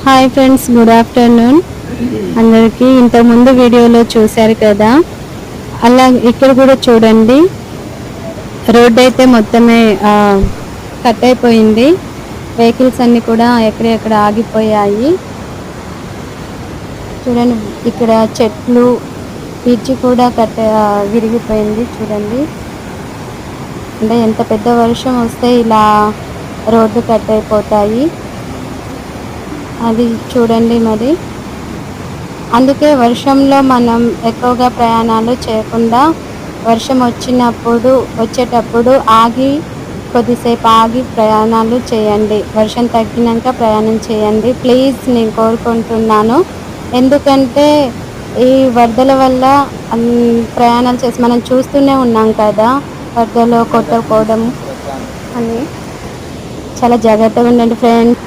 Hi friends, good afternoon అందరికీ. ఇంతకుముందు వీడియోలో చూశారు కదా, అలా ఇక్కడ కూడా చూడండి. రోడ్ అయితే మొత్తమే కట్ అయిపోయింది. వెహికల్స్ అన్నీ కూడా ఎక్కడెక్కడ ఆగిపోయాయి. చూడండి, ఇక్కడ చెట్లు బ్రిడ్జి కూడా విరిగిపోయింది. చూడండి, అంటే ఎంత పెద్ద వర్షం వస్తే ఇలా రోడ్డు కట్ అయిపోతాయి. అది చూడండి. మరి అందుకే వర్షంలో మనం ఎక్కువగా ప్రయాణాలు చేయకుండా, వర్షం వచ్చేటప్పుడు కొద్దిసేపు ఆగి ప్రయాణాలు చేయండి. వర్షం తగ్గినాక ప్రయాణం చేయండి ప్లీజ్, నేను కోరుకుంటున్నాను. ఎందుకంటే ఈ వరదల వల్ల ప్రయాణాలు చేసి మనం చూస్తూనే ఉన్నాం కదా, వరదలో కొట్టుకోవడం అని. చాలా జాగ్రత్తగా ఉండండి ఫ్రెండ్స్.